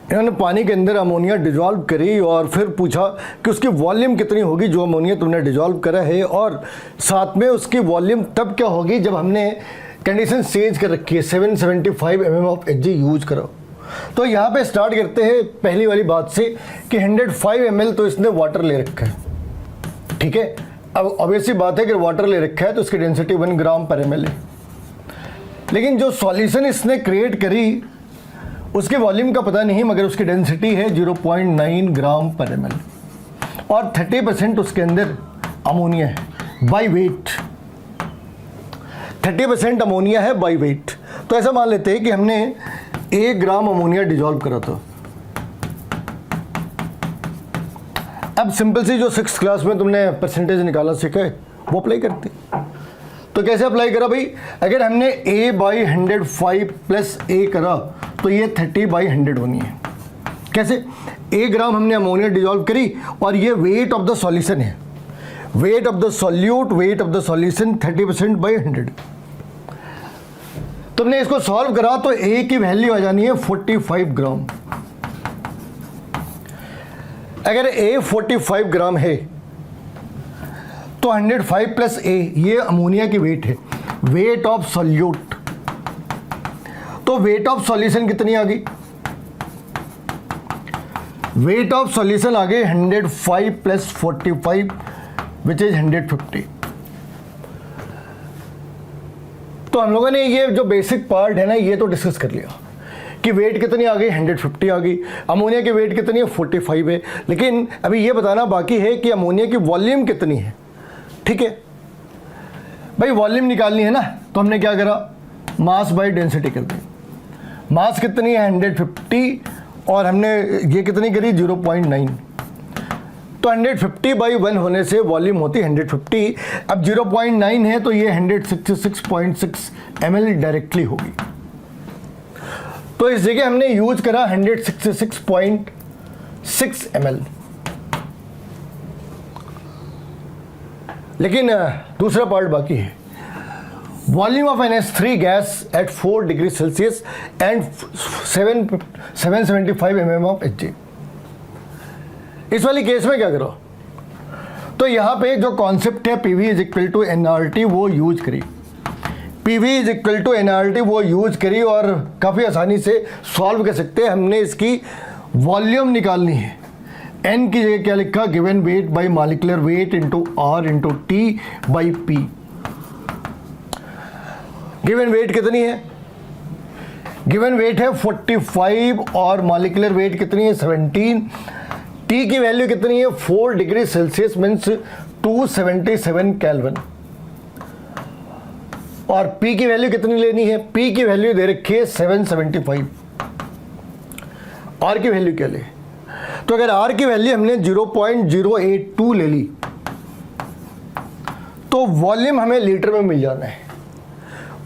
इन्होंने पानी के अंदर अमोनिया डिजॉल्व करी और फिर पूछा कि उसकी वॉल्यूम कितनी होगी जो अमोनिया तुमने डिजॉल्व करा है, और साथ में उसकी वॉल्यूम तब क्या होगी जब हमने कंडीशन चेंज कर रखी है 775 mm ऑफ Hg यूज करो। तो यहाँ पे स्टार्ट करते हैं पहली वाली बात से कि 105 ml तो इसने वाटर ले रखा है, ठीक है। अब ऑब्वियसली बात है कि वाटर ले रखा है तो इसकी डेंसिटी 1 ग्राम पर ml है, लेकिन जो सॉल्यूशन इसने क्रिएट करी उसके वॉल्यूम का पता नहीं, मगर उसकी डेंसिटी है 0.9 ग्राम पर ml और 30% उसके अंदर अमोनिया है बाई वेट। 30% अमोनिया है बाई वेट। तो ऐसा मान लेते हैं कि हमने 1 ग्राम अमोनिया डिजॉल्व करा था। अब सिंपल सी जो 6th क्लास में तुमने परसेंटेज निकालना सीखा है वो अप्लाई करते। तो कैसे अप्लाई करा भाई, अगर हमने A/105 प्लस A करा तो ये 30/100 बनी है। कैसे, 1 ग्राम हमने अमोनिया डिजॉल्व करी और ये वेट ऑफ द सॉल्यूशन है, weight of the solute, weight of the solution 30%/100। तुमने इसको सॉल्व करा तो A की वैल्यू आ जानी है 45 ग्राम। अगर A 45 ग्राम है तो 105 प्लस A ये अमोनिया की वेट है, वेट ऑफ सॉल्यूट। तो वेट ऑफ सॉल्यूशन कितनी आ गई, वेट ऑफ सॉल्यूशन आ गई 105 प्लस 45 विच इज 150। तो हम लोगों ने ये जो बेसिक पार्ट है ना ये तो डिस्कस कर लिया कि वेट कितनी आ गई, 150 आ गई। अमोनिया की वेट कितनी है, 45 है। लेकिन अभी ये बताना बाकी है कि अमोनिया की वॉल्यूम कितनी है, ठीक है भाई। वॉल्यूम निकालनी है ना, तो हमने क्या करा, मास बाय डेंसिटी कर दी। मास कितनी है 150 और हमने ये कितनी करी 0.9, तो 150/1 होने से वॉल्यूम होती है 150। अब 0.9 है तो ये 166.6 ml डायरेक्टली होगी। तो इस जगह हमने यूज करा 166.6 ml। लेकिन दूसरा पार्ट बाकी है, volume of NH3 gas at 4 degree Celsius and 775 mm of Hg। इस वाली केस में क्या करो, तो यहाँ पे जो कॉन्सेप्ट है PV is equal to nRT वो यूज करी, PV is equal to nRT वो यूज करी और काफ़ी आसानी से सॉल्व कर सकते हैं। हमने इसकी वॉल्यूम निकालनी है, N की जगह क्या लिखा, given weight by molecular weight into R into T by P। Given weight कितनी है, गिवन वेट है 45 और मॉलिक्यूलर वेट कितनी है 17। T की वैल्यू कितनी है 4 डिग्री सेल्सियस मीन्स 277 केल्विन। और P की वैल्यू कितनी लेनी है, P की वैल्यू दे रखी है 775। R की वैल्यू क्या ले, तो अगर R की वैल्यू हमने 0.082 ले ली तो वॉल्यूम हमें लीटर में मिल जाना है,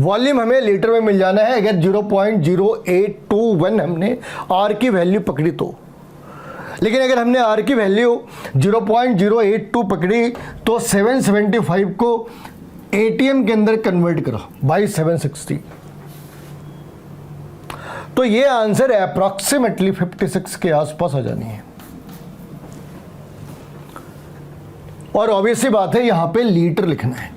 वॉल्यूम हमें लीटर में मिल जाना है। अगर 0.0821 हमने R की वैल्यू पकड़ी तो, लेकिन अगर हमने R की वैल्यू 0.082 पकड़ी तो 775 को ATM के अंदर कन्वर्ट करो बाई 760, तो ये आंसर अप्रॉक्सीमेटली 56 के आसपास आ जानी है। और ऑब्वियसली बात है यहां पे लीटर लिखना है,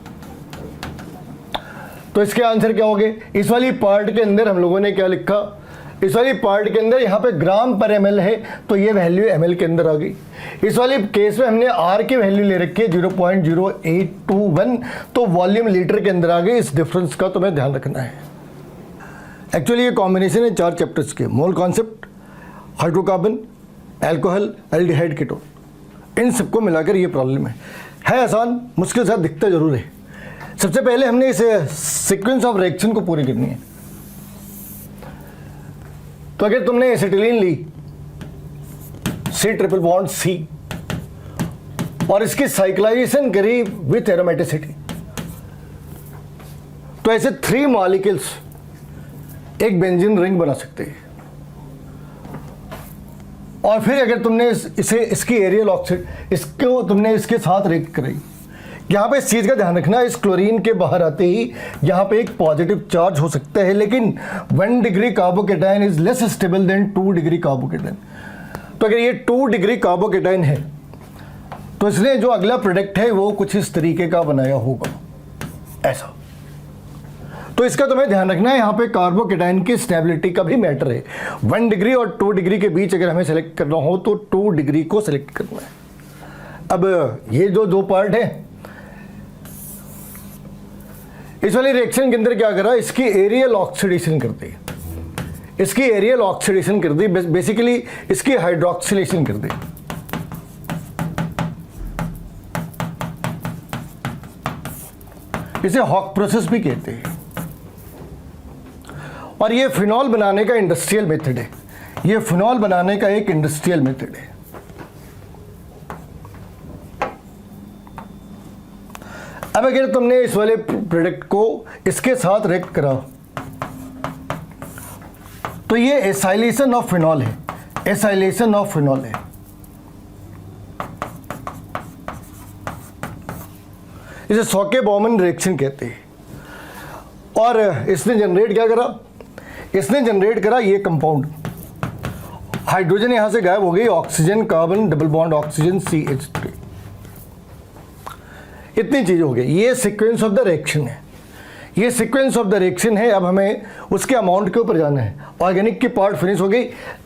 तो इसके आंसर क्या होंगे। इस वाली पार्ट के अंदर हम लोगों ने क्या लिखा, इस वाली पार्ट के अंदर यहाँ पे ग्राम पर ml है तो ये वैल्यू ml के अंदर आ गई। इस वाली केस में हमने R की वैल्यू ले रखी है 0.0821 तो वॉल्यूम लीटर के अंदर आ गई। इस डिफरेंस का तुम्हें ध्यान रखना है। एक्चुअली ये कॉम्बिनेशन है 4 चैप्टर्स के, mole concept, hydrocarbon, alcohol, aldehyde, ketone, इन सबको मिलाकर ये प्रॉब्लम है आसान, मुश्किल साथ दिखता जरूर है। सबसे पहले हमने इस सीक्वेंस ऑफ रिएक्शन को पूरी करनी है। तो अगर तुमने एसिटिलीन ली C∧C और इसकी साइक्लाइजेशन करी विथ एरोमेटिसिटी, तो ऐसे 3 मॉलिक्यूल्स एक बेंजीन रिंग बना सकते हैं। और फिर अगर तुमने इसकी एरियल ऑक्सीडेशन इसको तुमने इसके साथ रिएक्ट कराई, यहाँ पे इस चीज़ का ध्यान रखना, इस क्लोरीन के बाहर आते ही यहाँ पे एक पॉजिटिव चार्ज हो सकता है, लेकिन 1 degree carbocation is less stable then 2 degree carbocation. तो अगर ये 2 डिग्री कार्बोकेटाइन है तो इसने जो अगला प्रोडक्ट है वो कुछ इस तरीके का बनाया होगा, ऐसा। तो इसका तुम्हें ध्यान रखना है, यहाँ पे कार्बोकेटाइन की स्टेबिलिटी का भी मैटर है। 1 डिग्री और 2 डिग्री के बीच अगर हमें सेलेक्ट करना हो तो 2 डिग्री को सेलेक्ट करना है। अब ये जो दो पार्ट है, इस वाली रिएक्शन के अंदर क्या करा, इसकी एरियल ऑक्सीडेशन कर दी, इसकी एरियल ऑक्सीडेशन कर दी, बेसिकली इसकी हाइड्रोक्सिलेशन कर दी। इसे हॉक प्रोसेस भी कहते हैं। और ये फिनॉल बनाने का इंडस्ट्रियल मेथड है, ये फिनॉल बनाने का एक इंडस्ट्रियल मेथड है। अब अगर तुमने इस वाले प्रोडक्ट को इसके साथ रिएक्ट करा तो ये एसाइलेशन ऑफ फिनॉल है, एसाइलेशन ऑफ फिनॉल है। इसे सॉके-बॉमन रिएक्शन कहते हैं। और इसने जनरेट क्या करा, इसने जनरेट करा ये कंपाउंड, हाइड्रोजन यहां से गायब हो गई, oxygen carbon double bond oxygen CH3, इतनी चीज हो गई। ये सीक्वेंस ऑफ द रिएक्शन है, ये सीक्वेंस ऑफ द रिएक्शन है। अब हमें उसके अमाउंट के ऊपर जाना है। ऑर्गेनिक की पार्ट फिनिश हो गई,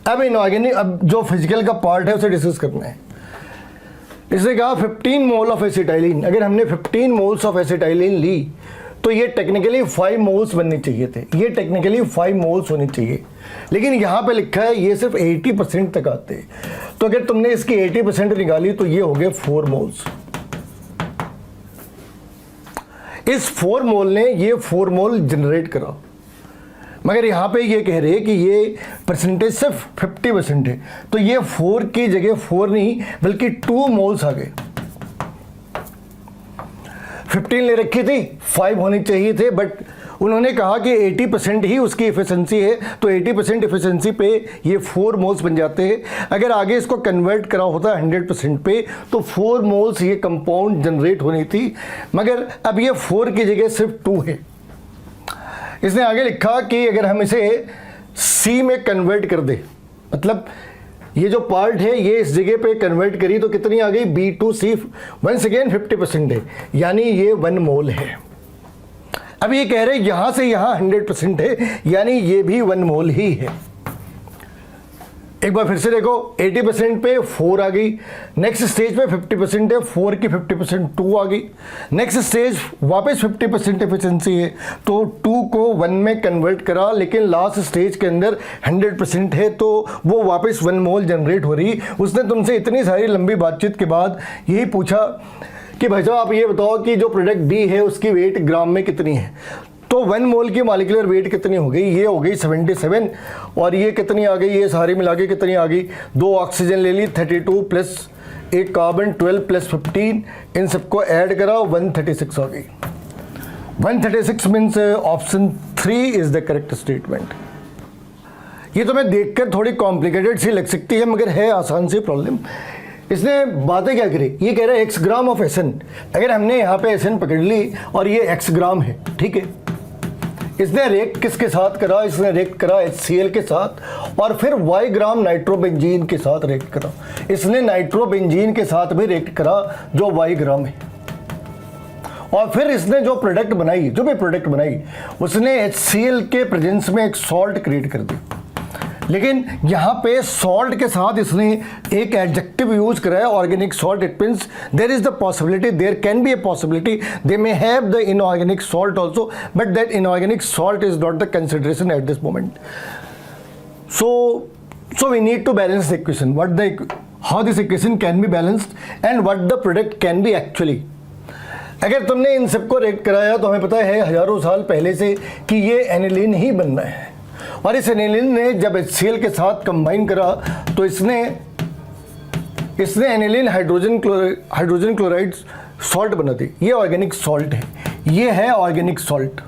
अब इनऑर्गेनिक, अब जो फिजिकल का पार्ट है उसे डिस्कस करना है। इसने कहा 15 मोल ऑफ एसिटाइलिन, अगर हमने 15 मोल्स ऑफ एसिटाइलिन ली तो ये टेक्निकली 5 मोल्स बनने चाहिए थे, ये टेक्निकली 5 मोल्स होने चाहिए, लेकिन यहाँ पे लिखा है ये सिर्फ 80% तक आते हैं। तो अगर तुमने इसकी 80% निकाली तो ये हो गए 4 मोल्स। इस 4 मोल ने ये 4 मोल जनरेट करा, मगर यहाँ पे ये कह रहे हैं कि ये परसेंटेज सिर्फ 50% है, तो ये 4 की जगह 4 नहीं बल्कि 2 मोल्स आ गए। 15 ले रखी थी, 5 होनी चाहिए थे, बट उन्होंने कहा कि 80% ही उसकी एफिशिएंसी है, तो 80% एफिशिएंसी पे ये 4 मोल्स बन जाते हैं। अगर आगे इसको कन्वर्ट करा होता 100% पे तो 4 मोल्स ये कंपाउंड जनरेट होनी थी, मगर अब ये 4 की जगह सिर्फ 2 है। इसने आगे लिखा कि अगर हम इसे C में कन्वर्ट कर दे, मतलब ये जो पार्ट है ये इस जगह पे कन्वर्ट करी तो कितनी आ गई, B2C, वंस अगेन 50% है, यानी ये 1 मोल है। अब ये कह रहे हैं यहां से यहां 100% है, यानी ये भी 1 मोल ही है। एक बार फिर से देखो, 80% पे 4 आ गई, नेक्स्ट स्टेज पे 50% है, 4 की 50% 2 आ गई, नेक्स्ट स्टेज वापस 50% एफिशिएंसी है, तो 2 को 1 में कन्वर्ट करा, लेकिन लास्ट स्टेज के अंदर 100% है, तो वो वापस 1 मोल जनरेट हो रही। उसने तुमसे इतनी सारी लंबी बातचीत के बाद यही पूछा कि भाई साहब आप ये बताओ कि जो प्रोडक्ट B है उसकी वेट ग्राम में कितनी है। तो 1 मोल की मॉलिक्यूलर वेट कितनी हो गई, ये हो गई 77, और ये कितनी आ गई, ये सारी मिला के कितनी आ गई, 2 ऑक्सीजन ले ली 32 प्लस 1 कार्बन 12 प्लस 15, इन सबको ऐड करा 136 आ गई। 136 means option 3 is the correct statement. ये तुम्हें देखकर थोड़ी कॉम्प्लिकेटेड सी लग सकती है, मगर है आसान सी प्रॉब्लम। इसने बातें क्या करी, ये कह रहा है x ग्राम ऑफ SN, अगर हमने यहाँ पे SN पकड़ ली और ये x ग्राम है, ठीक है, इसने रिएक्ट किसके साथ करा, इसने रिएक्ट करा HCl के साथ, और फिर y ग्राम नाइट्रोबेंजीन के साथ रिएक्ट करा, इसने नाइट्रोबेंजीन के साथ भी रिएक्ट करा जो y ग्राम है, और फिर इसने जो प्रोडक्ट बनाई, जो भी प्रोडक्ट बनाई, उसने HCl के प्रेजेंस में एक सॉल्ट क्रिएट कर दी। लेकिन यहाँ पे सॉल्ट के साथ इसने एक एडजेक्टिव यूज करा है, organic salt. It means there is the possibility, there can be a possibility they may have the inorganic salt also, but that inorganic salt is not the consideration at this moment. So we need to balance the equation, how this equation can be balanced and what the product can be actually। अगर तुमने इन सबको react कराया तो हमें पता है हजारों साल पहले से कि ये एनिलीन ही बनना है, और इस एनिलीन ने जब HCl के साथ कंबाइन करा तो इसने एनिलीन हाइड्रोजन क्लोराइड सॉल्ट बना दी। ये ऑर्गेनिक सॉल्ट है, ये है ऑर्गेनिक सॉल्ट।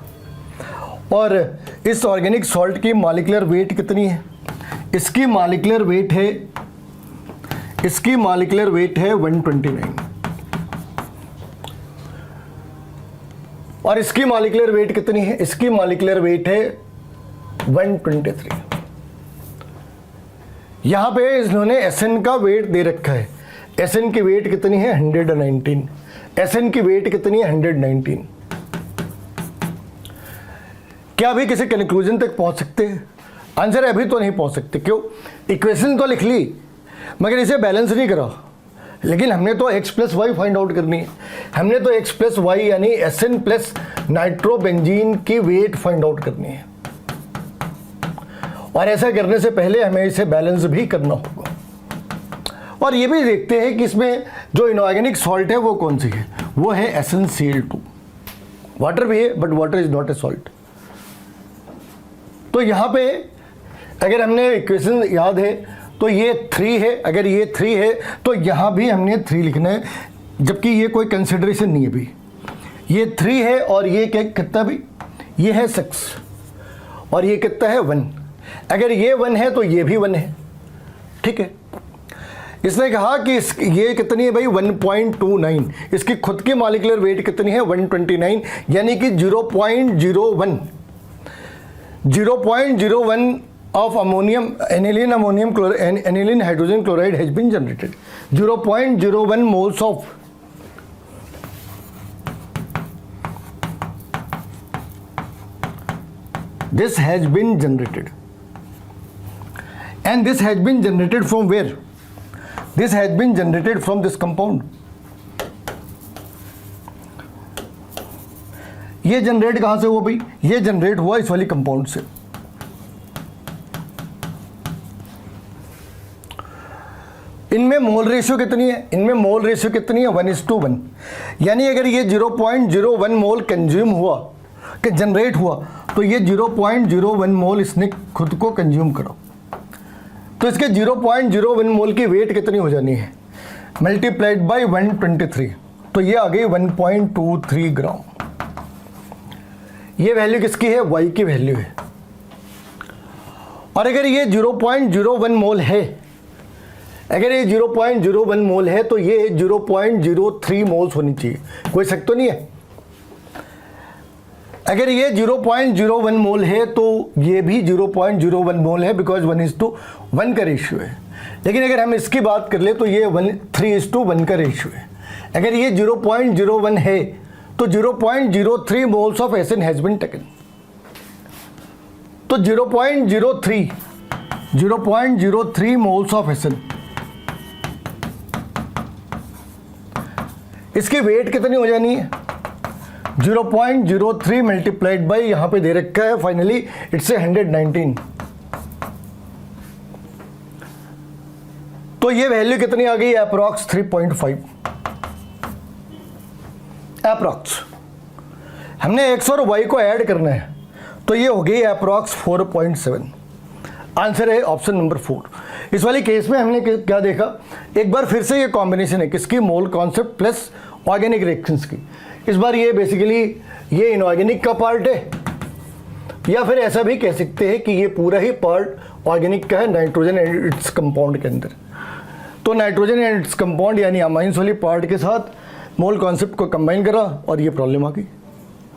और इस ऑर्गेनिक सॉल्ट की मॉलिक्यूलर वेट कितनी है, इसकी मॉलिक्यूलर वेट है 129। और इसकी मॉलिक्यूलर वेट कितनी है? इसकी मॉलिक्यूलर वेट है 123। यहां पे इन्होंने एसएन का वेट दे रखा है। एसएन की वेट कितनी है? 119। एसएन की वेट कितनी है? 119। क्या अभी किसी कंक्लूजन तक पहुंच सकते हैं? आंसर अभी तो नहीं पहुंच सकते। क्यों? इक्वेशन तो लिख ली मगर इसे बैलेंस नहीं करा। लेकिन हमने तो x plus Y find out करनी है। हमने तो x प्लस वाई यानी एसएन प्लस नाइट्रोबेंजीन की वेट फाइंड आउट करनी है, और ऐसा करने से पहले हमें इसे बैलेंस भी करना होगा। और ये भी देखते हैं कि इसमें जो इनऑर्गेनिक सॉल्ट है वो कौन सी है। वो है SnCl2। वाटर भी है but water is not a salt. तो यहाँ पे अगर हमने इक्वेशन याद है तो ये 3 है। अगर ये 3 है तो यहाँ भी हमने 3 लिखना है, जबकि ये कोई कंसिडरेशन नहीं है अभी। ये 3 है और ये कितना भी, ये है 6 और ये कितना है 1। अगर ये 1 है तो ये भी 1 है। ठीक है, इसने कहा कि ये कितनी है भाई? 1.29। इसकी खुद की मॉलिक्यूलर वेट कितनी है? 129, यानी कि 0.01 of aniline hydrogen chloride has been generated. 0.01 moles of this has been generated, and this has been generated from where? This has been generated from this compound. ये जनरेट कहां से हुआ भाई? ये जनरेट हुआ इस वाली कंपाउंड से। इनमें मोल रेशियो कितनी है? इनमें मोल रेशियो कितनी है? 1:1। यानी अगर ये 0.01 मोल कंज्यूम हुआ कि जनरेट हुआ तो ये 0.01 मोल इसने खुद को कंज्यूम करा। तो इसके 0.01 मोल की वेट कितनी हो जानी है? मल्टीप्लाइड बाय 123, तो ये आ गई 1.23 ग्राम। ये वैल्यू किसकी है? वाई की वैल्यू है। और अगर ये 0.01 मोल है, अगर ये 0.01 मोल है तो ये 0.03 मोल्स होनी चाहिए। कोई शक तो नहीं है? अगर ये 0.01 मोल है तो ये भी 0.01 मोल है, बिकॉज 1:1 का रेशियो है। लेकिन अगर हम इसकी बात कर ले तो ये 3:1 का रेशियो है। अगर ये 0.01 है तो 0.03 moles of acid has been taken. तो 0.03 मोल्स ऑफ एसिड, इसकी वेट कितनी हो जानी है? 0.03 मल्टीप्लाइड बाई यहां पे दे रखा है फाइनली इट्स 119। तो ये वैल्यू कितनी आ गई? Approx 3.5 approx. हमने एक्स और वाई को ऐड करना है तो ये हो गई अप्रॉक्स 4.7। आंसर है ऑप्शन नंबर 4। इस वाले केस में हमने क्या देखा? एक बार फिर से ये कॉम्बिनेशन है किसकी? Mole concept plus organic reactions की। इस बार ये बेसिकली ये इनऑर्गेनिक का पार्ट है, या फिर ऐसा भी कह सकते हैं कि ये पूरा ही पार्ट ऑर्गेनिक का है नाइट्रोजन एंड इट्स कंपाउंड के अंदर। तो नाइट्रोजन एंड इट्स कंपाउंड यानी अमाइंस वाली पार्ट के साथ मोल कॉन्सेप्ट को कंबाइन करा और ये प्रॉब्लम आ गई।